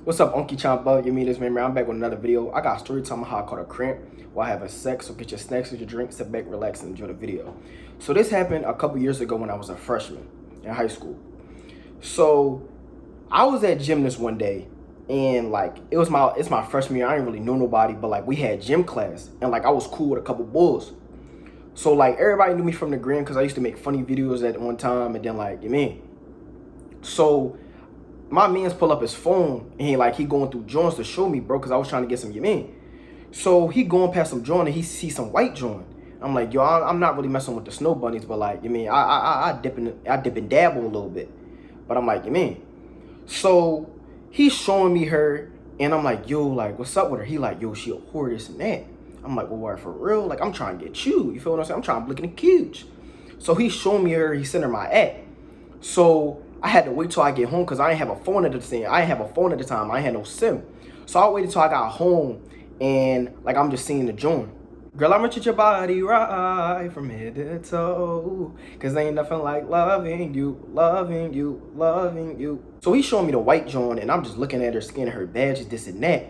What's up, Unky Champa? You mean this memory? I'm back with another video. I got a story time how I caught a cramp while having sex. So get your snacks, get your drinks, sit back, relax, and enjoy the video. So this happened a couple years ago when I was a freshman in high school. So I was at gym this one day, and like it's my freshman year. I didn't really know nobody, but like we had gym class, and like I was cool with a couple bulls. So like everybody knew me from the gram because I used to make funny videos at one time, and then like So my man's pull up his phone and he going through joints to show me, bro, because I was trying to get some Yamin. So he going past some joint and he sees some white joint. I'm like, yo, I'm not really messing with the snow bunnies, but like, I dip and dabble a little bit. But I'm like, So he's showing me her and I'm like, yo, like, what's up with her? He like, yo, she a whore, this and that. I'm like, well, what, for real? Like, I'm trying to get you. You feel what I'm saying? I'm trying to look in the cubes. So he's showing me her, he sent her my ad. So I had to wait till I get home because I didn't have a phone at the time. I ain't had no SIM. So I waited till I got home and like I'm just seeing the joint. Girl, I'ma treat your body right from head to toe. Cause ain't nothing like loving you, loving you, loving you. So he's showing me the white joint and I'm just looking at her, scanning her badges, this and that.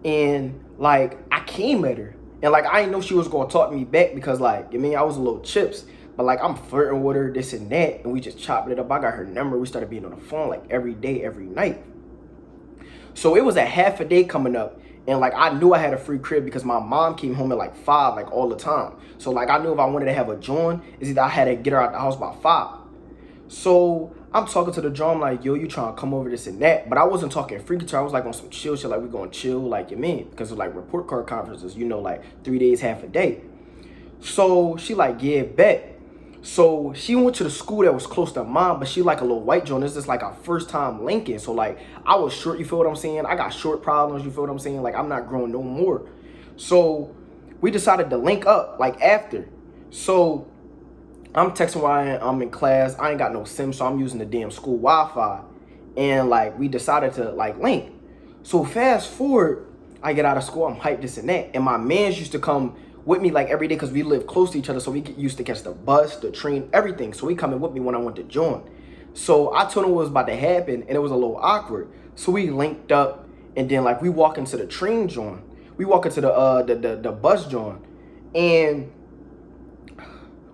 And like I came at her. And like I didn't know she was gonna talk to me back because like, I was a little chips. But like I'm flirting with her, this and that, and we just chopped it up. I got her number. We started being on the phone like every day, every night. So it was a half a day coming up, and like I knew I had a free crib because my mom came home at like 5, like all the time. So like I knew if I wanted to have a joint, is either I had to get her out the house by 5. So I'm talking to the drum like, yo, you trying to come over, this and that. But I wasn't talking freaky to her. I was like on some chill shit, like we gonna chill, like because of like report card conferences, like 3 days, half a day. So she like, yeah, bet. So she went to the school that was close to mine, but she like a little white joint. This is like our first time linking. So like I was short, you feel what I'm saying? I got short problems, you feel what I'm saying? Like I'm not growing no more. So we decided to link up like after. So I'm texting while I'm in class. I ain't got no SIM, so I'm using the damn school Wi-Fi. And like we decided to like link. So fast forward, I get out of school, I'm hyped, this and that. And my mans used to come with me like every day because we live close to each other, so we used to catch the bus, the train, everything. So he coming with me when I went to join. So I told him what was about to happen, and it was a little awkward. So we linked up, and then like we walk into the train joint, we walk into the bus joint, and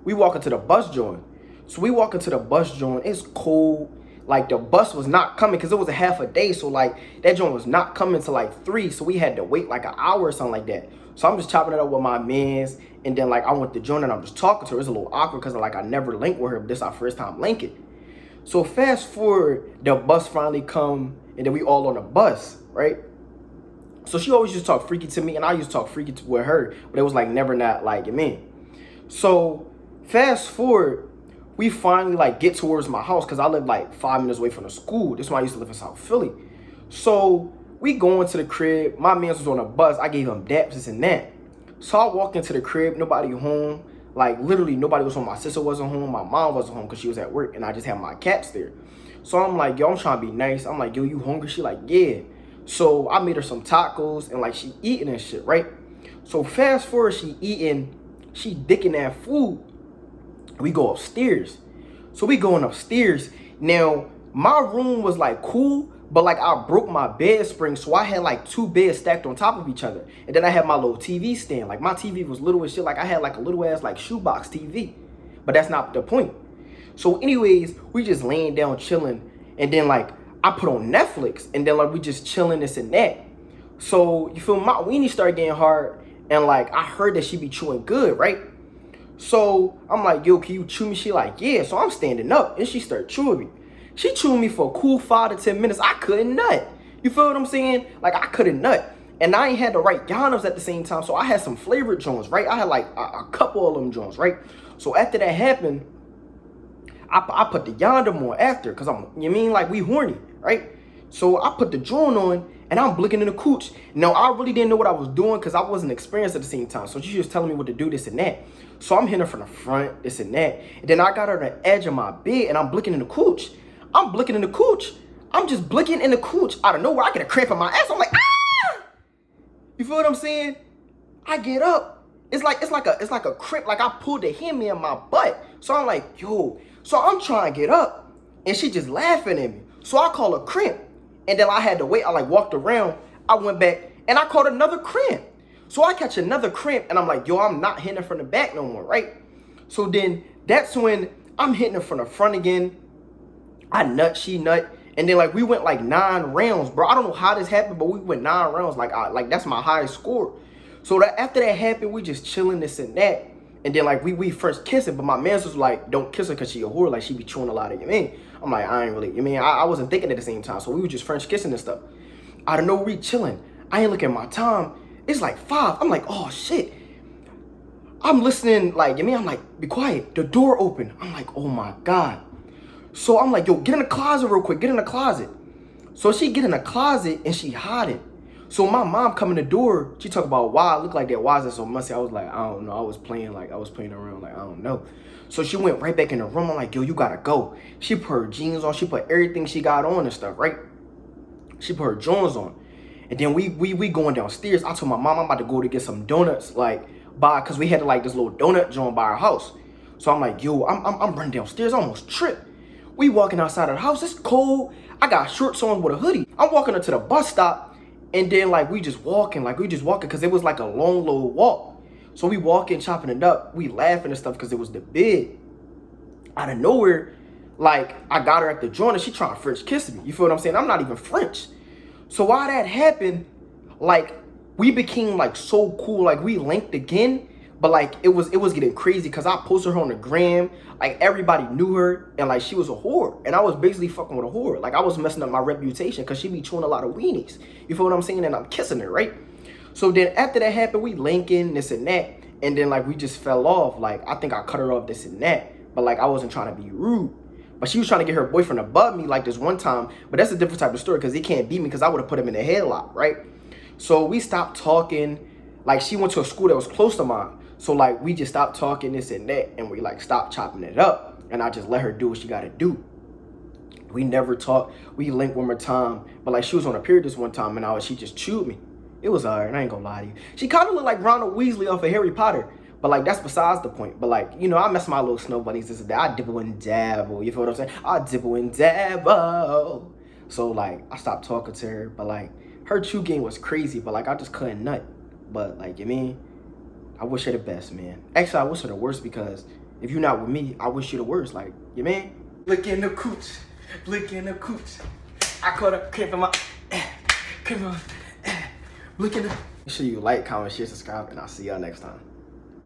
we walk into the bus joint. So we walk into the bus joint. It's cold. Like the bus was not coming because it was a half a day. So like that joint was not coming to like 3. So we had to wait like an hour or something like that. So I'm just chopping it up with my mans. And then like I went to join and I'm just talking to her. It's a little awkward because like I never linked with her. But this is our first time linking. So fast forward, the bus finally come and then we all on the bus, right? So she always used to talk freaky to me and I used to talk freaky with her. But it was like never not like me. So fast forward, we finally like get towards my house because I live like 5 minutes away from the school. This is when I used to live in South Philly. So we go into the crib. My man was on a bus. I gave him daps, this and that. So I walk into the crib, nobody home. Like literally nobody was home. My sister wasn't home. My mom wasn't home because she was at work and I just had my cats there. So I'm like, yo, I'm trying to be nice. I'm like, yo, you hungry? She like, yeah. So I made her some tacos and like she eating and shit, right? So fast forward, she eating, she dicking that food. We go upstairs. So we going upstairs. Now, my room was like cool, but like I broke my bed spring. So I had like 2 beds stacked on top of each other. And then I had my little TV stand. Like my TV was little as shit. Like I had like a little ass like shoebox TV. But that's not the point. So anyways, we just laying down chilling. And then like I put on Netflix. And then like we just chilling this and that. So you feel my weenie started getting hard. And like I heard that she be chewing good, right? So I'm like, yo, can you chew me? She like, yeah. So I'm standing up and she started chewing me. She chewed me for a cool 5 to 10 minutes. I couldn't nut. You feel what I'm saying? Like I couldn't nut. And I ain't had the right yoners at the same time. So I had some flavored joints, right? I had like a couple of them joints, right? So after that happened, I put the yonder more after because like we horny, right? So I put the joint on and I'm blicking in the cooch. Now, I really didn't know what I was doing because I wasn't experienced at the same time. So she was telling me what to do, this and that. So I'm hitting her from the front, this and that. And then I got her on the edge of my bed and I'm blicking in the cooch. I'm blicking in the cooch. I'm just blicking in the cooch. Out of nowhere, I get a cramp in my ass. I'm like, ah! You feel what I'm saying? I get up. It's like a cramp. Like I pulled the hem in my butt. So I'm like, yo. So I'm trying to get up. And she just laughing at me. So I call her cramp. And then I had to wait. I like walked around. I went back and I caught another cramp. So I catch another cramp and I'm like, yo, I'm not hitting her from the back no more, right? So then that's when I'm hitting her from the front again. I nut, she nut. And then like we went like 9 rounds, bro. I don't know how this happened, but we went 9 rounds. Like that's my highest score. So that after that happened, we just chilling this and that. And then like we first kissing, but my man was like, don't kiss her because she a whore, like she be chewing a lot of your man. I'm like, I ain't really, you mean, I wasn't thinking at the same time. So we were just French kissing and stuff. Out of nowhere, we chilling. I ain't looking at my time. It's like 5. I'm like, oh shit. I'm listening, like, you mean, I'm like, be quiet. The door open. I'm like, oh my God. So I'm like, yo, get in the closet real quick. Get in the closet. So she get in the closet and she hiding. So my mom come in the door. She talk about why I look like that. Why is it so musty? I was like, I don't know. I was playing around. Like, I don't know. So she went right back in the room. I'm like, yo, you gotta go. She put her jeans on. She put everything she got on and stuff, right? She put her Jones on. And then we going downstairs. I told my mom I'm about to go to get some donuts, like, cause we had like this little donut joint by our house. So I'm like, yo, I'm running downstairs. I almost tripped. We walking outside of the house. It's cold. I got shorts on with a hoodie. I'm walking up to the bus stop. And then like we just walking because it was like a long little walk. So we walking, chopping it up, we laughing and stuff because it was the bid. Out of nowhere, like I got her at the joint and she trying to French kiss me. You feel what I'm saying? I'm not even French. So while that happened, like we became like so cool, like we linked again. But like it was getting crazy because I posted her on the gram. Like everybody knew her and like she was a whore. And I was basically fucking with a whore. Like I was messing up my reputation because she be chewing a lot of weenies. You feel what I'm saying? And I'm kissing her, right? So then after that happened, we linking this and that. And then like we just fell off. Like I think I cut her off this and that. But like I wasn't trying to be rude. But she was trying to get her boyfriend above me like this one time. But that's a different type of story because he can't beat me because I would have put him in a headlock, right? So we stopped talking. Like she went to a school that was close to mine. So like we just stopped talking this and that and we like stopped chopping it up and I just let her do what she gotta do. We never talked. We linked one more time, but like she was on a period this one time and she just chewed me. It was alright, I ain't gonna lie to you. She kind of looked like Ronald Weasley off of Harry Potter, but like that's besides the point. But like, you know, I mess my little snow bunnies this and that. I dibble and dabble, you feel what I'm saying? I dibble and dabble. So like I stopped talking to her, but like her chew game was crazy, but like I just couldn't nut. But like, you mean? I wish her the best, man. Actually, I wish her the worst because if you're not with me, I wish you the worst. Like, you man? Look in the cooch. Look in the cooch. I caught a cramp in my... Cramp in my... Look in the... Make sure you like, comment, share, subscribe, and I'll see y'all next time.